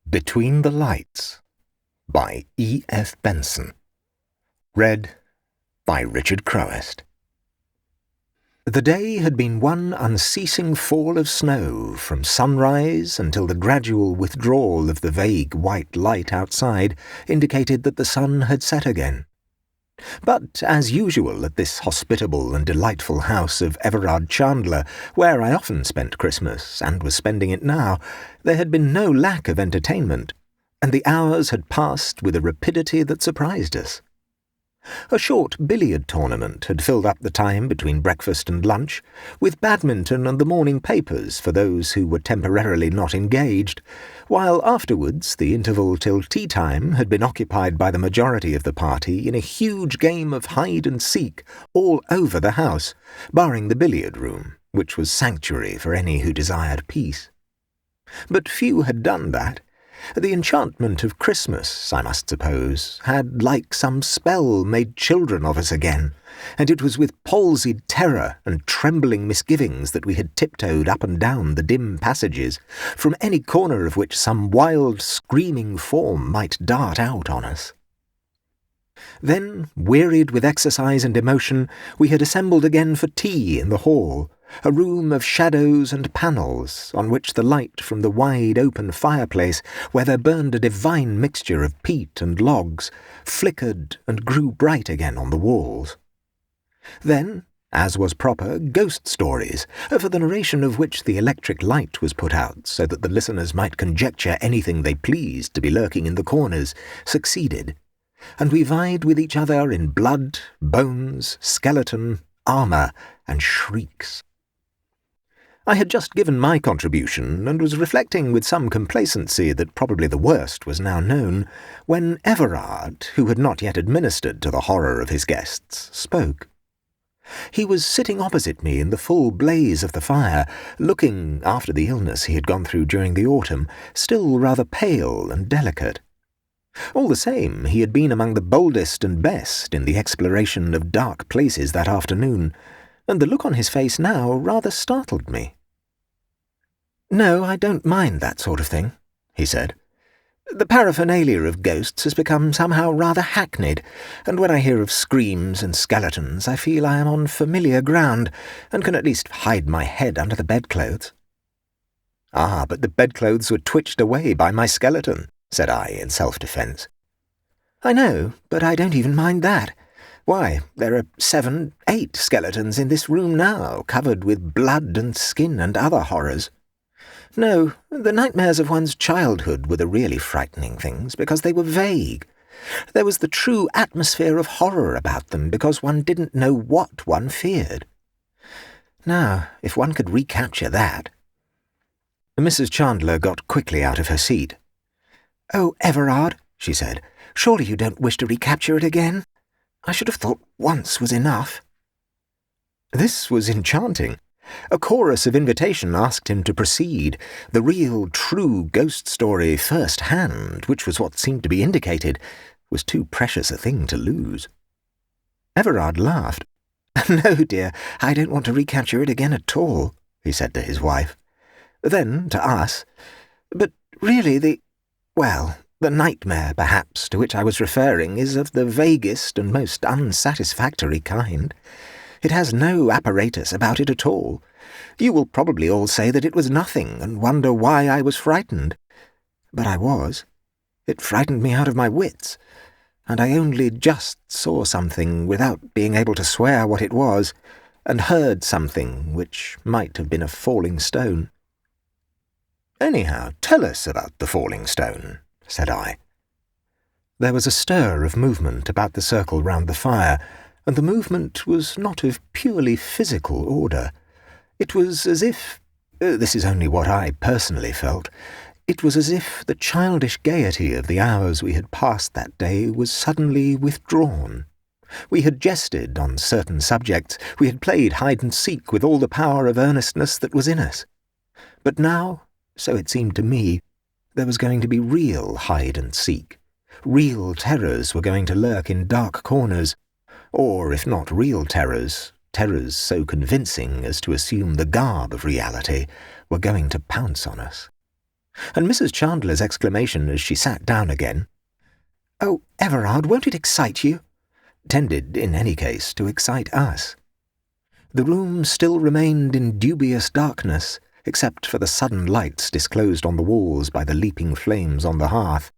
Between the Lights by E F Benson. Read by Richard Crowest. The day had been one unceasing fall of snow from sunrise until the gradual withdrawal of the vague white light outside indicated that the sun had set again. But, as usual at this hospitable and delightful house of Everard Chandler, where I often spent Christmas, and was spending it now, there had been no lack of entertainment, and the hours had passed with a rapidity that surprised us. A short billiard tournament had filled up the time between breakfast and lunch, with badminton and the morning papers for those who were temporarily not engaged, while afterwards the interval till tea-time had been occupied by the majority of the party in a huge game of hide-and-seek all over the house, barring the billiard-room, which was sanctuary for any who desired peace. But few had done that. The enchantment of Christmas, I must suppose, had, like some spell, made children of us again, and it was with palsied terror and trembling misgivings that we had tiptoed up and down the dim passages, from any corner of which some wild, screaming form might dart out on us. Then, wearied with exercise and emotion, we had assembled again for tea in the hall, a room of shadows and panels, on which the light from the wide open fireplace, where there burned a divine mixture of peat and logs, flickered and grew bright again on the walls. Then, as was proper, ghost stories, for the narration of which the electric light was put out so that the listeners might conjecture anything they pleased to be lurking in the corners, succeeded, and we vied with each other in blood, bones, skeleton, armour, and shrieks. I had just given my contribution, and was reflecting with some complacency that probably the worst was now known, when Everard, who had not yet administered to the horror of his guests, spoke. He was sitting opposite me in the full blaze of the fire, looking, after the illness he had gone through during the autumn, still rather pale and delicate. All the same, he had been among the boldest and best in the exploration of dark places that afternoon, and the look on his face now rather startled me. "No, I don't mind that sort of thing," he said. "The paraphernalia of ghosts has become somehow rather hackneyed, and when I hear of screams and skeletons I feel I am on familiar ground, and can at least hide my head under the bedclothes." "Ah, but the bedclothes were twitched away by my skeleton," said I in self-defence. "I know, but I don't even mind that. Why, there are 7, 8 skeletons in this room now, covered with blood and skin and other horrors. No, the nightmares of one's childhood were the really frightening things, because they were vague. There was the true atmosphere of horror about them, because one didn't know what one feared. Now, if one could recapture that—" Mrs. Chandler got quickly out of her seat. "Oh, Everard," she said, "surely you don't wish to recapture it again? I should have thought once was enough." This was enchanting. A chorus of invitation asked him to proceed, the real, true ghost story first hand, which was what seemed to be indicated, was too precious a thing to lose. Everard laughed. "No, dear, I don't want to recapture it again at all," he said to his wife. Then, to us, "But really the nightmare, perhaps, to which I was referring is of the vaguest and most unsatisfactory kind. It has no apparatus about it at all. You will probably all say that it was nothing, and wonder why I was frightened. But I was. It frightened me out of my wits, and I only just saw something without being able to swear what it was, and heard something which might have been a falling stone." "Anyhow, tell us about the falling stone," said I. There was a stir of movement about the circle round the fire, and the movement was not of purely physical order. It was as if— this is only what I personally felt— it was as if the childish gaiety of the hours we had passed that day was suddenly withdrawn. We had jested on certain subjects, we had played hide-and-seek with all the power of earnestness that was in us. But now, so it seemed to me, there was going to be real hide-and-seek. Real terrors were going to lurk in dark corners, or, if not real terrors, terrors so convincing as to assume the garb of reality, were going to pounce on us. and Mrs. Chandler's exclamation as she sat down again, "Oh, Everard, won't it excite you?" tended, in any case, to excite us. The room still remained in dubious darkness, except for the sudden lights disclosed on the walls by the leaping flames on the hearth,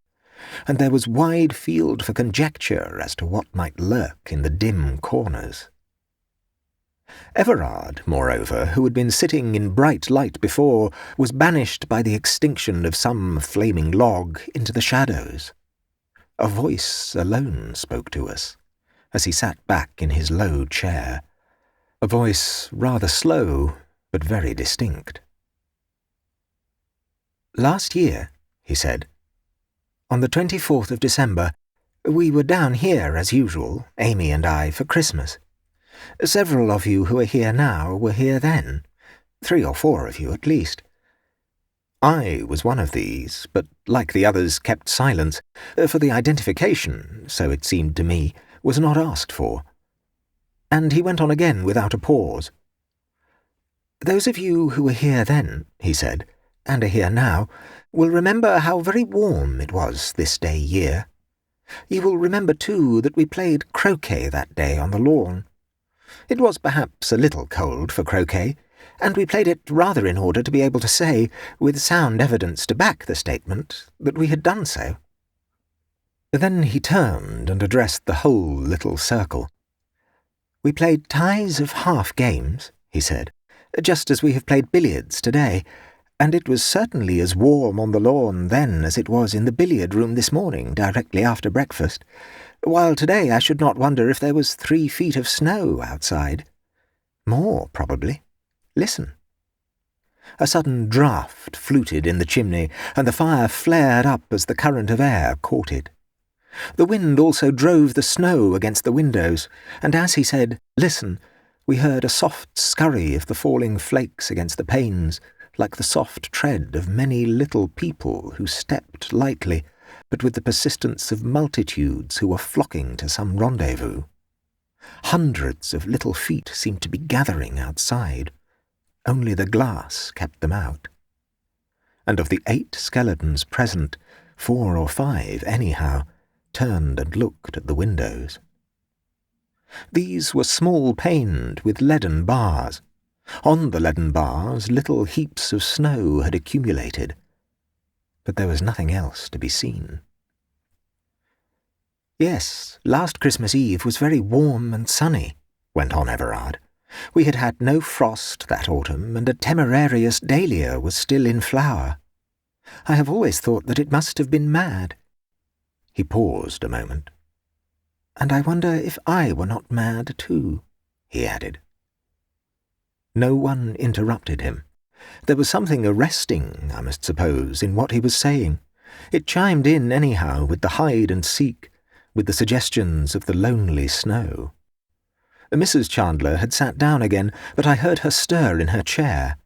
and there was wide field for conjecture as to what might lurk in the dim corners. Everard, moreover, who had been sitting in bright light before, was banished by the extinction of some flaming log into the shadows. A voice alone spoke to us, as he sat back in his low chair, a voice rather slow, but very distinct. "Last year," he said, "on the 24th of December, we were down here as usual, Amy and I, for Christmas. Several of you who are here now were here then, 3 or 4 of you at least. I was one of these, but like the others kept silence, for the identification, so it seemed to me, was not asked for." And he went on again without a pause. "Those of you who were here then," he said, "and are here now, will remember how very warm it was this day year. You will remember, too, that we played croquet that day on the lawn. It was perhaps a little cold for croquet, and we played it rather in order to be able to say, with sound evidence to back the statement, that we had done so." Then he turned and addressed the whole little circle. "We played ties of half games," he said, "just as we have played billiards today, and it was certainly as warm on the lawn then as it was in the billiard room this morning directly after breakfast, while today I should not wonder if there was 3 feet of snow outside. More, probably. Listen." A sudden draught fluted in the chimney, and the fire flared up as the current of air caught it. The wind also drove the snow against the windows, and as he said, "Listen," we heard a soft scurry of the falling flakes against the panes, like the soft tread of many little people who stepped lightly, but with the persistence of multitudes who were flocking to some rendezvous. Hundreds of little feet seemed to be gathering outside. Only the glass kept them out. And of the 8 skeletons present, 4 or 5, anyhow, turned and looked at the windows. These were small-paned with leaden bars. On the leaden bars little heaps of snow had accumulated, but there was nothing else to be seen. "Yes, last Christmas Eve was very warm and sunny," went on Everard. "We had had no frost that autumn, and a temerarious dahlia was still in flower. I have always thought that it must have been mad." He paused a moment. "And I wonder if I were not mad too," he added. No one interrupted him. There was something arresting, I must suppose, in what he was saying. It chimed in anyhow with the hide-and-seek, with the suggestions of the lonely snow. Mrs. Chandler had sat down again, but I heard her stir in her chair.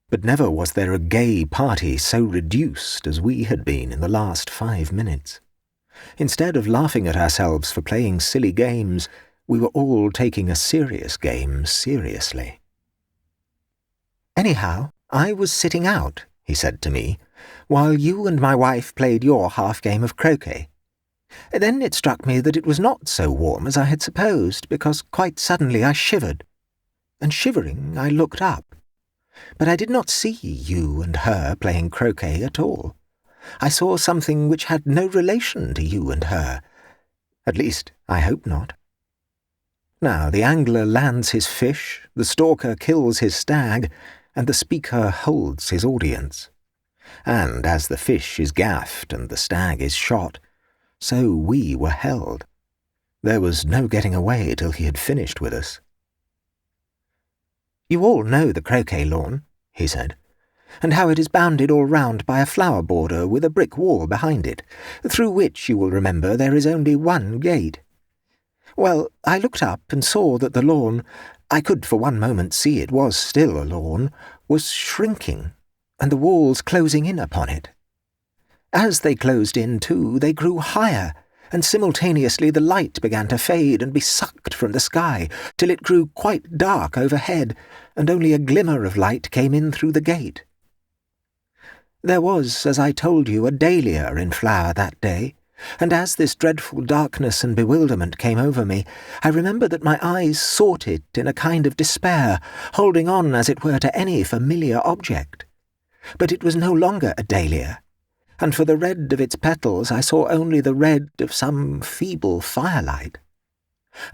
But never was there a gay party so reduced as we had been in the last 5 minutes. Instead of laughing at ourselves for playing silly games, we were all taking a serious game seriously. "Anyhow, I was sitting out," he said to me, "while you and my wife played your half-game of croquet. Then it struck me that it was not so warm as I had supposed, because quite suddenly I shivered, and shivering I looked up. But I did not see you and her playing croquet at all. I saw something which had no relation to you and her. At least, I hope not. Now, the angler lands his fish, the stalker kills his stag, and the speaker holds his audience. And as the fish is gaffed and the stag is shot, so we were held. There was no getting away till he had finished with us." "You all know the croquet lawn," he said, "and how it is bounded all round by a flower border with a brick wall behind it, through which, you will remember, there is only one gate. Well, I looked up and saw that the lawn, I could for one moment see it was still a lawn, was shrinking, and the walls closing in upon it. As they closed in, too, they grew higher, and simultaneously the light began to fade and be sucked from the sky, till it grew quite dark overhead, and only a glimmer of light came in through the gate. There was, as I told you, a dahlia in flower that day, and as this dreadful darkness and bewilderment came over me, I remember that my eyes sought it in a kind of despair, holding on, as it were, to any familiar object. But it was no longer a dahlia, and for the red of its petals I saw only the red of some feeble firelight.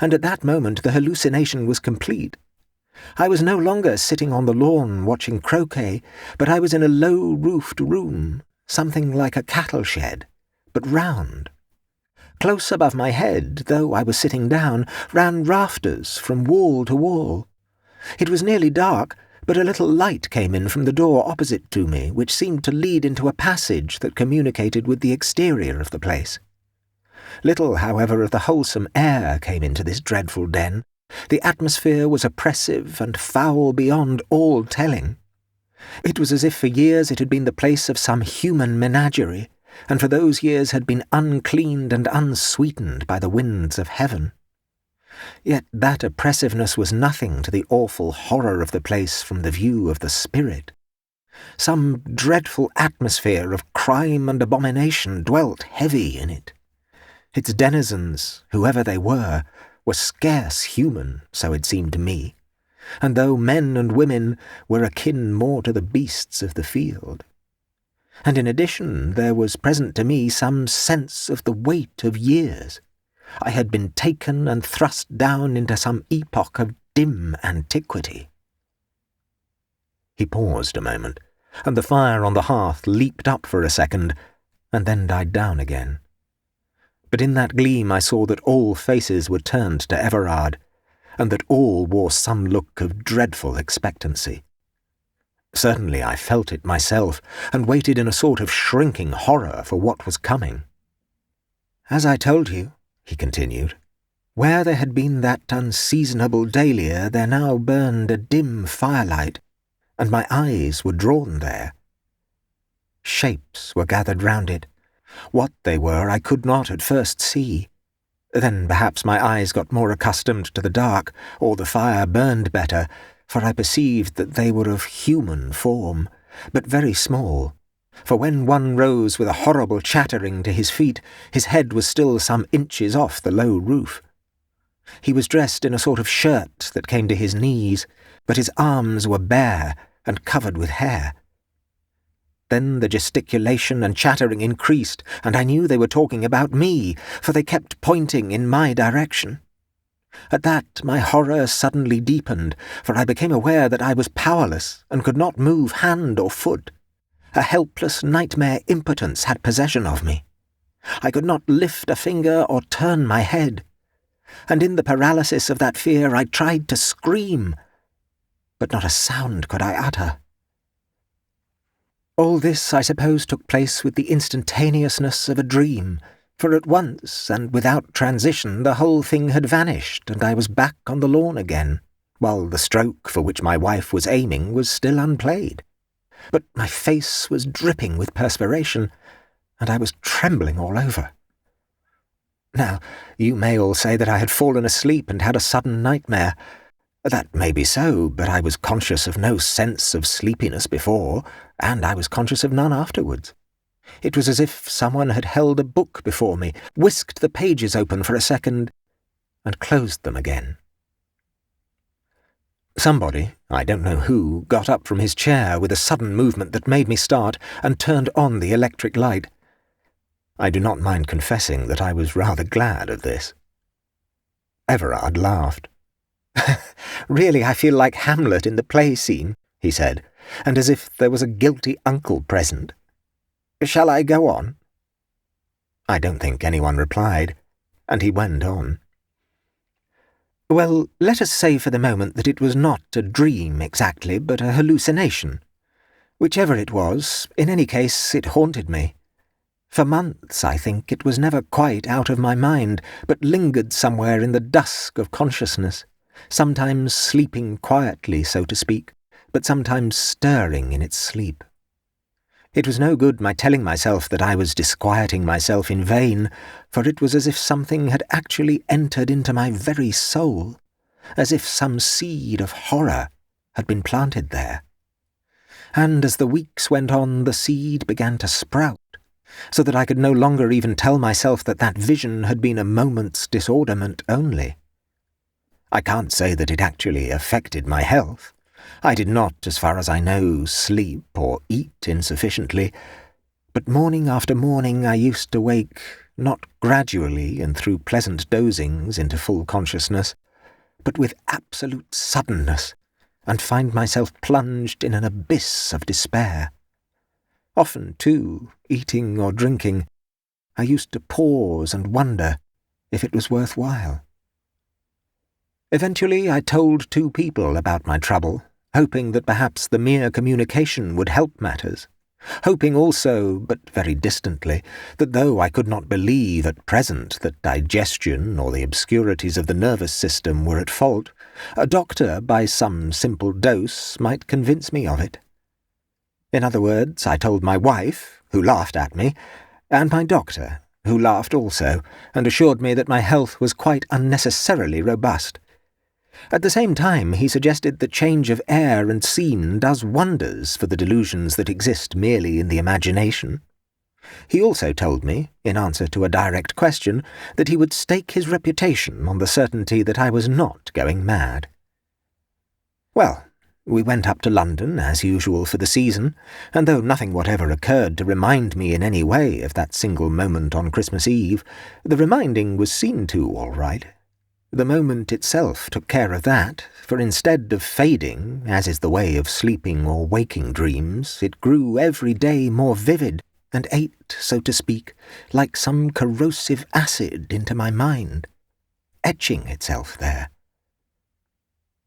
And at that moment the hallucination was complete. I was no longer sitting on the lawn watching croquet, but I was in a low-roofed room, something like a cattle shed, but round. Close above my head, though I was sitting down, ran rafters from wall to wall. It was nearly dark, but a little light came in from the door opposite to me, which seemed to lead into a passage that communicated with the exterior of the place. Little, however, of the wholesome air came into this dreadful den. The atmosphere was oppressive and foul beyond all telling. It was as if for years it had been the place of some human menagerie, and for those years had been uncleaned and unsweetened by the winds of heaven. Yet that oppressiveness was nothing to the awful horror of the place from the view of the spirit. Some dreadful atmosphere of crime and abomination dwelt heavy in it. Its denizens, whoever they were scarce human, so it seemed to me, and though men and women were akin more to the beasts of the field. And in addition there was present to me some sense of the weight of years. I had been taken and thrust down into some epoch of dim antiquity. He paused a moment, and the fire on the hearth leaped up for a second, and then died down again. But in that gleam I saw that all faces were turned to Everard, and that all wore some look of dreadful expectancy. Certainly I felt it myself, and waited in a sort of shrinking horror for what was coming. As I told you, he continued, where there had been that unseasonable dahlia there now burned a dim firelight, and my eyes were drawn there. Shapes were gathered round it. What they were I could not at first see. Then perhaps my eyes got more accustomed to the dark, or the fire burned better, for I perceived that they were of human form, but very small. For when one rose with a horrible chattering to his feet, his head was still some inches off the low roof. He was dressed in a sort of shirt that came to his knees, but his arms were bare and covered with hair. Then the gesticulation and chattering increased, and I knew they were talking about me, for they kept pointing in my direction. At that my horror suddenly deepened, for I became aware that I was powerless and could not move hand or foot. A helpless nightmare impotence had possession of me. I could not lift a finger or turn my head, and in the paralysis of that fear I tried to scream, but not a sound could I utter. All this, I suppose, took place with the instantaneousness of a dream, for at once, and without transition, the whole thing had vanished, and I was back on the lawn again, while the stroke for which my wife was aiming was still unplayed. But my face was dripping with perspiration, and I was trembling all over. Now, you may all say that I had fallen asleep and had a sudden nightmare. That may be so, but I was conscious of no sense of sleepiness before, and I was conscious of none afterwards. It was as if someone had held a book before me, whisked the pages open for a second, and closed them again. Somebody, I don't know who, got up from his chair with a sudden movement that made me start and turned on the electric light. I do not mind confessing that I was rather glad of this. Everard laughed. "Really, I feel like Hamlet in the play scene," he said, and as if there was a guilty uncle present. "Shall I go on?" I don't think anyone replied, and he went on. "Well, let us say for the moment that it was not a dream exactly, but a hallucination. Whichever it was, in any case it haunted me. For months, I think, it was never quite out of my mind, but lingered somewhere in the dusk of consciousness, sometimes sleeping quietly, so to speak, but sometimes stirring in its sleep. It was no good my telling myself that I was disquieting myself in vain, for it was as if something had actually entered into my very soul, as if some seed of horror had been planted there. and as the weeks went on the seed began to sprout, so that I could no longer even tell myself that that vision had been a moment's disorderment only. I can't say that it actually affected my health. I did not, as far as I know, sleep or eat insufficiently, but morning after morning I used to wake, not gradually and through pleasant dozings into full consciousness, but with absolute suddenness, and find myself plunged in an abyss of despair. Often, too, eating or drinking, I used to pause and wonder if it was worth while. Eventually I told 2 people about my trouble, hoping that perhaps the mere communication would help matters, hoping also, but very distantly, that though I could not believe at present that digestion or the obscurities of the nervous system were at fault, a doctor, by some simple dose, might convince me of it. In other words, I told my wife, who laughed at me, and my doctor, who laughed also, and assured me that my health was quite unnecessarily robust. At the same time, he suggested that change of air and scene does wonders for the delusions that exist merely in the imagination. He also told me, in answer to a direct question, that he would stake his reputation on the certainty that I was not going mad. Well, we went up to London, as usual, for the season, and though nothing whatever occurred to remind me in any way of that single moment on Christmas Eve, the reminding was seen to all right. The moment itself took care of that, for instead of fading, as is the way of sleeping or waking dreams, it grew every day more vivid, and ate, so to speak, like some corrosive acid into my mind, etching itself there.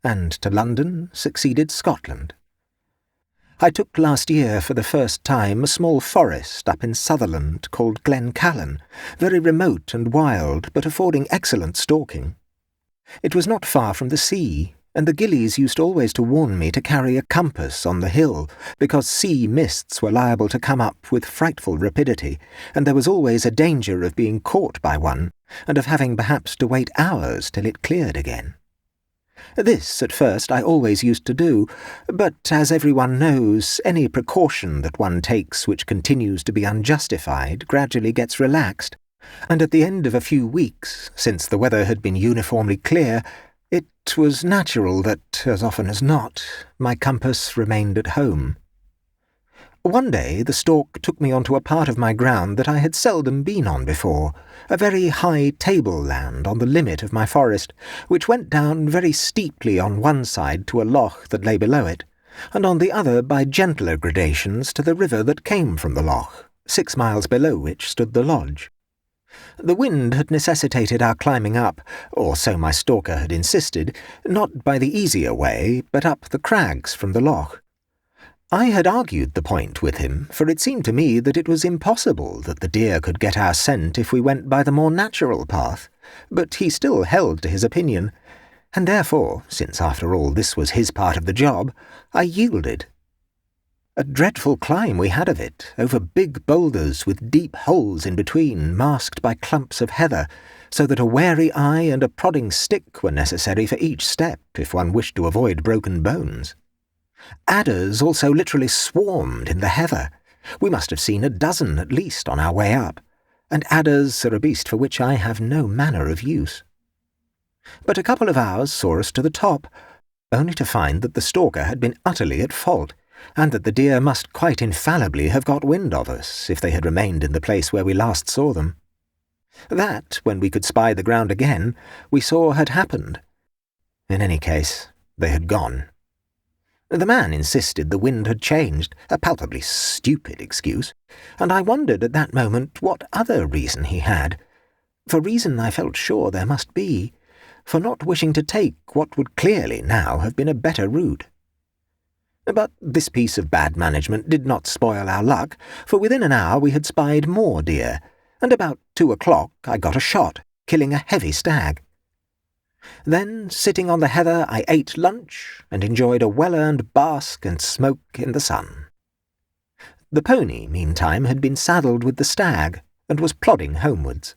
And to London succeeded Scotland. I took last year for the first time a small forest up in Sutherland called Glencallan, very remote and wild, but affording excellent stalking. It was not far from the sea, and the gillies used always to warn me to carry a compass on the hill, because sea mists were liable to come up with frightful rapidity, and there was always a danger of being caught by one, and of having perhaps to wait hours till it cleared again. This, at first, I always used to do, but, as everyone knows, any precaution that one takes which continues to be unjustified gradually gets relaxed, and at the end of a few weeks, since the weather had been uniformly clear, it was natural that, as often as not, my compass remained at home. One day the stork took me onto a part of my ground that I had seldom been on before, a very high tableland on the limit of my forest, which went down very steeply on one side to a loch that lay below it, and on the other by gentler gradations to the river that came from the loch, 6 miles below which stood the lodge. The wind had necessitated our climbing up, or so my stalker had insisted, not by the easier way, but up the crags from the loch. I had argued the point with him, for it seemed to me that it was impossible that the deer could get our scent if we went by the more natural path, but he still held to his opinion, and therefore, since after all this was his part of the job, I yielded. A dreadful climb we had of it, over big boulders with deep holes in between, masked by clumps of heather, so that a wary eye and a prodding stick were necessary for each step if one wished to avoid broken bones. Adders also literally swarmed in the heather. We must have seen a dozen at least on our way up, and adders are a beast for which I have no manner of use. But a couple of hours saw us to the top, only to find that the stalker had been utterly at fault, and that the deer must quite infallibly have got wind of us if they had remained in the place where we last saw them. That, when we could spy the ground again, we saw had happened. In any case, they had gone. The man insisted the wind had changed, a palpably stupid excuse, and I wondered at that moment what other reason he had, for reason I felt sure there must be, for not wishing to take what would clearly now have been a better route. But this piece of bad management did not spoil our luck, for within an hour we had spied more deer, and about 2 o'clock I got a shot, killing a heavy stag. Then, sitting on the heather, I ate lunch and enjoyed a well-earned bask and smoke in the sun. The pony, meantime, had been saddled with the stag, and was plodding homewards.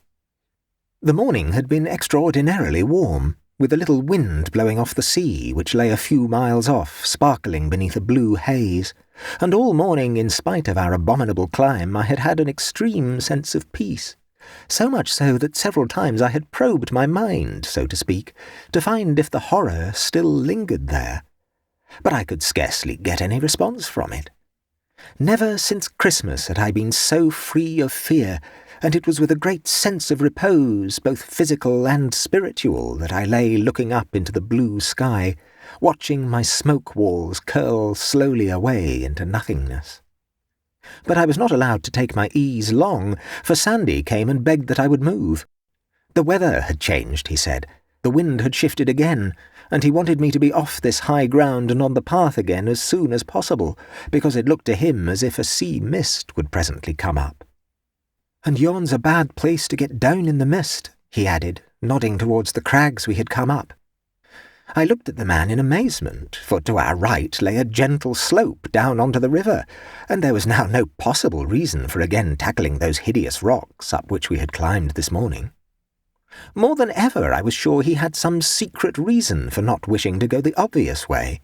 The morning had been extraordinarily warm, with a little wind blowing off the sea, which lay a few miles off, sparkling beneath a blue haze, and all morning, in spite of our abominable climb, I had had an extreme sense of peace, so much so that several times I had probed my mind, so to speak, to find if the horror still lingered there. But I could scarcely get any response from it. Never since Christmas had I been so free of fear, and it was with a great sense of repose, both physical and spiritual, that I lay looking up into the blue sky, watching my smoke walls curl slowly away into nothingness. But I was not allowed to take my ease long, for Sandy came and begged that I would move. The weather had changed, he said. The wind had shifted again, and he wanted me to be off this high ground and on the path again as soon as possible, because it looked to him as if a sea mist would presently come up. "And yon's a bad place to get down in the mist," he added, nodding towards the crags we had come up. I looked at the man in amazement, for to our right lay a gentle slope down onto the river, and there was now no possible reason for again tackling those hideous rocks up which we had climbed this morning. More than ever I was sure he had some secret reason for not wishing to go the obvious way.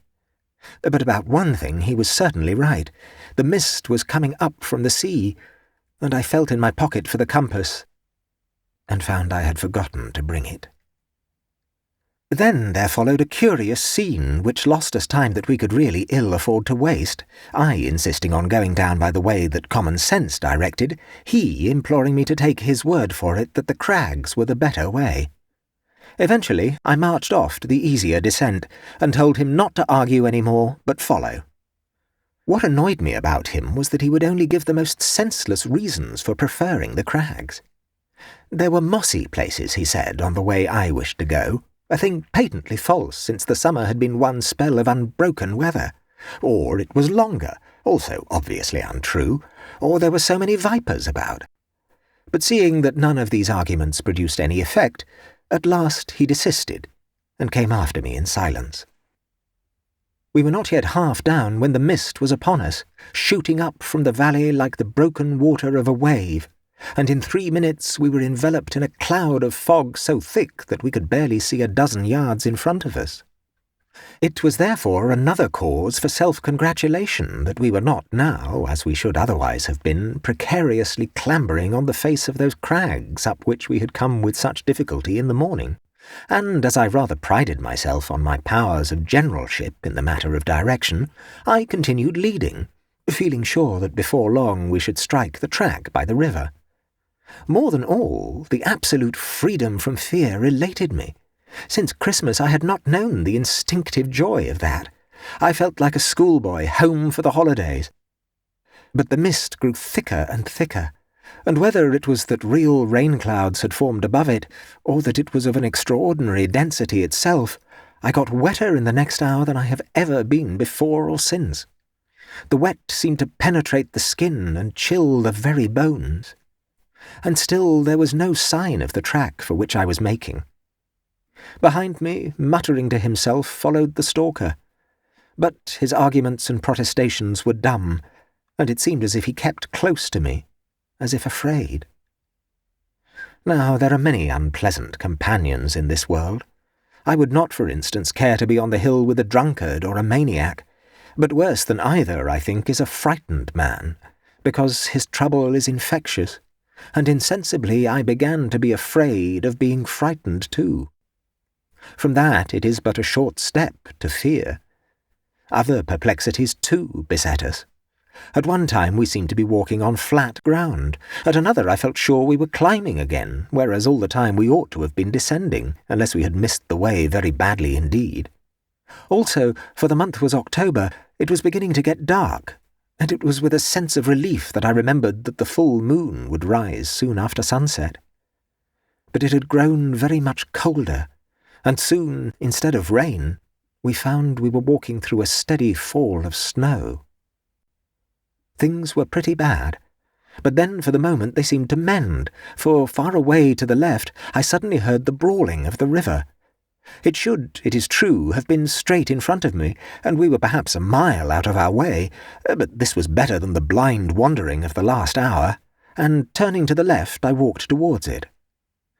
But about one thing he was certainly right. The mist was coming up from the sea, and I felt in my pocket for the compass, and found I had forgotten to bring it. Then there followed a curious scene which lost us time that we could really ill afford to waste, I insisting on going down by the way that common sense directed, he imploring me to take his word for it that the crags were the better way. Eventually I marched off to the easier descent, and told him not to argue any more, but follow. What annoyed me about him was that he would only give the most senseless reasons for preferring the crags. There were mossy places, he said, on the way I wished to go, a thing patently false since the summer had been one spell of unbroken weather, or it was longer, also obviously untrue, or there were so many vipers about. But seeing that none of these arguments produced any effect, at last he desisted, and came after me in silence. We were not yet half down when the mist was upon us, shooting up from the valley like the broken water of a wave, and in 3 minutes we were enveloped in a cloud of fog so thick that we could barely see a dozen yards in front of us. It was therefore another cause for self-congratulation that we were not now, as we should otherwise have been, precariously clambering on the face of those crags up which we had come with such difficulty in the morning, and as I rather prided myself on my powers of generalship in the matter of direction, I continued leading, feeling sure that before long we should strike the track by the river. More than all, the absolute freedom from fear elated me. Since Christmas I had not known the instinctive joy of that. I felt like a schoolboy home for the holidays. But the mist grew thicker and thicker, and whether it was that real rain clouds had formed above it, or that it was of an extraordinary density itself, I got wetter in the next hour than I have ever been before or since. The wet seemed to penetrate the skin and chill the very bones. And still there was no sign of the track for which I was making. Behind me, muttering to himself, followed the stalker. But his arguments and protestations were dumb, and it seemed as if he kept close to me, as if afraid. Now, there are many unpleasant companions in this world. I would not, for instance, care to be on the hill with a drunkard or a maniac, but worse than either, I think, is a frightened man, because his trouble is infectious, and insensibly I began to be afraid of being frightened too. From that it is but a short step to fear. Other perplexities too beset us. At one time we seemed to be walking on flat ground, at another I felt sure we were climbing again, whereas all the time we ought to have been descending, unless we had missed the way very badly indeed. Also, for the month was October, it was beginning to get dark, and it was with a sense of relief that I remembered that the full moon would rise soon after sunset. But it had grown very much colder, and soon, instead of rain, we found we were walking through a steady fall of snow. Things were pretty bad, but then for the moment they seemed to mend, for far away to the left I suddenly heard the brawling of the river. It should, it is true, have been straight in front of me, and we were perhaps a mile out of our way, but this was better than the blind wandering of the last hour, and turning to the left I walked towards it.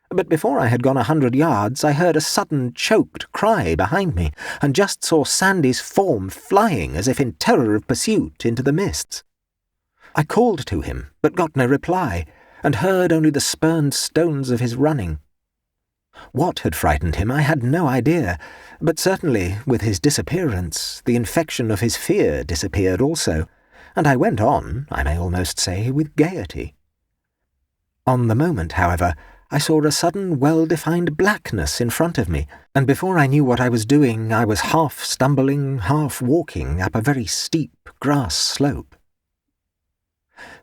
But before I had gone 100 yards, I heard a sudden choked cry behind me, and just saw Sandy's form flying as if in terror of pursuit into the mists. I called to him, but got no reply, and heard only the spurned stones of his running. What had frightened him I had no idea, but certainly, with his disappearance, the infection of his fear disappeared also, and I went on, I may almost say, with gaiety. On the moment, however, I saw a sudden well-defined blackness in front of me, and before I knew what I was doing, I was half stumbling, half walking up a very steep grass slope.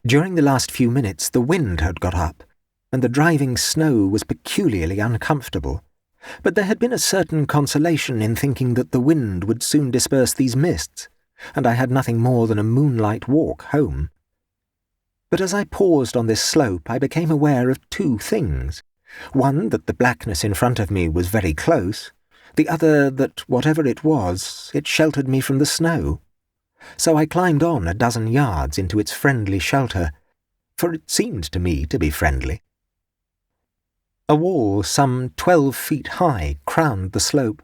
During the last few minutes the wind had got up, and the driving snow was peculiarly uncomfortable, but there had been a certain consolation in thinking that the wind would soon disperse these mists, and I had nothing more than a moonlight walk home. But as I paused on this slope I became aware of two things. One, that the blackness in front of me was very close, the other that, whatever it was, it sheltered me from the snow. So I climbed on a dozen yards into its friendly shelter, for it seemed to me to be friendly. A wall some 12 feet high crowned the slope,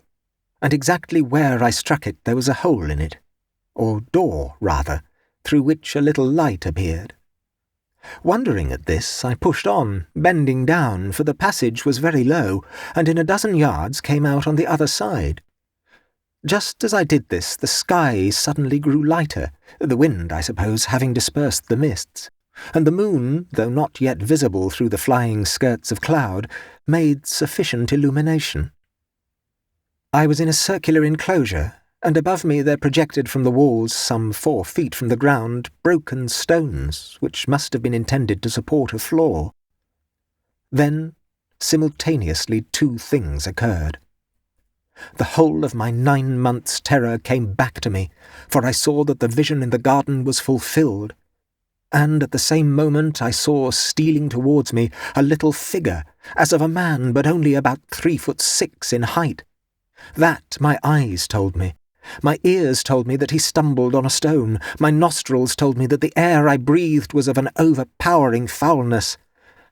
and exactly where I struck it there was a hole in it, or door, rather, through which a little light appeared. Wondering at this, I pushed on, bending down, for the passage was very low, and in a dozen yards came out on the other side. Just as I did this, the sky suddenly grew lighter, the wind, I suppose, having dispersed the mists, and the moon, though not yet visible through the flying skirts of cloud, made sufficient illumination. I was in a circular enclosure, and above me there projected from the walls, some 4 feet from the ground, broken stones, which must have been intended to support a floor. Then, simultaneously, two things occurred. The whole of my 9 months' terror came back to me, for I saw that the vision in the garden was fulfilled, and at the same moment I saw stealing towards me a little figure, as of a man, but only about 3'6" in height. That my eyes told me. My ears told me that he stumbled on a stone. My nostrils told me that the air I breathed was of an overpowering foulness,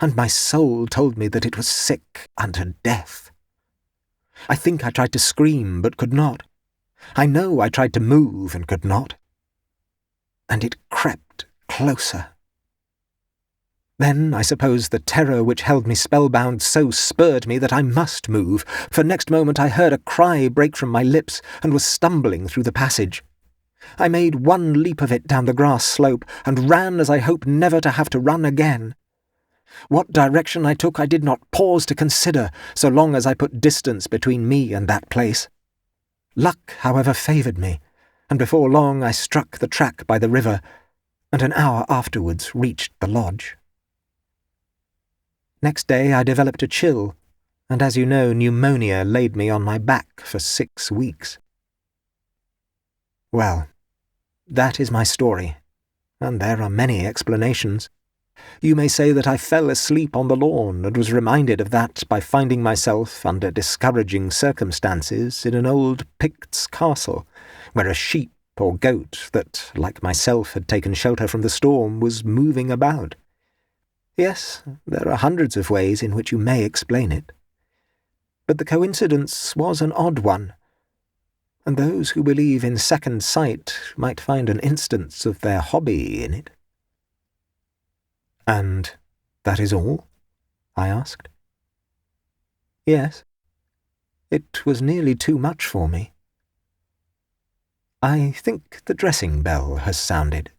and my soul told me that it was sick unto death. I think I tried to scream, but could not. I know I tried to move and could not. And it crept closer. Then I suppose the terror which held me spellbound so spurred me that I must move, for next moment I heard a cry break from my lips and was stumbling through the passage. I made one leap of it down the grass slope, and ran as I hope never to have to run again. What direction I took I did not pause to consider, so long as I put distance between me and that place. Luck, however, favoured me, and before long I struck the track by the river, and an hour afterwards reached the lodge. Next day I developed a chill, and as you know, pneumonia laid me on my back for 6 weeks. Well, that is my story, and there are many explanations. You may say that I fell asleep on the lawn and was reminded of that by finding myself, under discouraging circumstances, in an old Pict's castle, where a sheep or goat that, like myself, had taken shelter from the storm, was moving about. Yes, there are hundreds of ways in which you may explain it. But the coincidence was an odd one, and those who believe in second sight might find an instance of their hobby in it. "And that is all?" I asked. Yes. It was nearly too much for me. I think the dressing bell has sounded.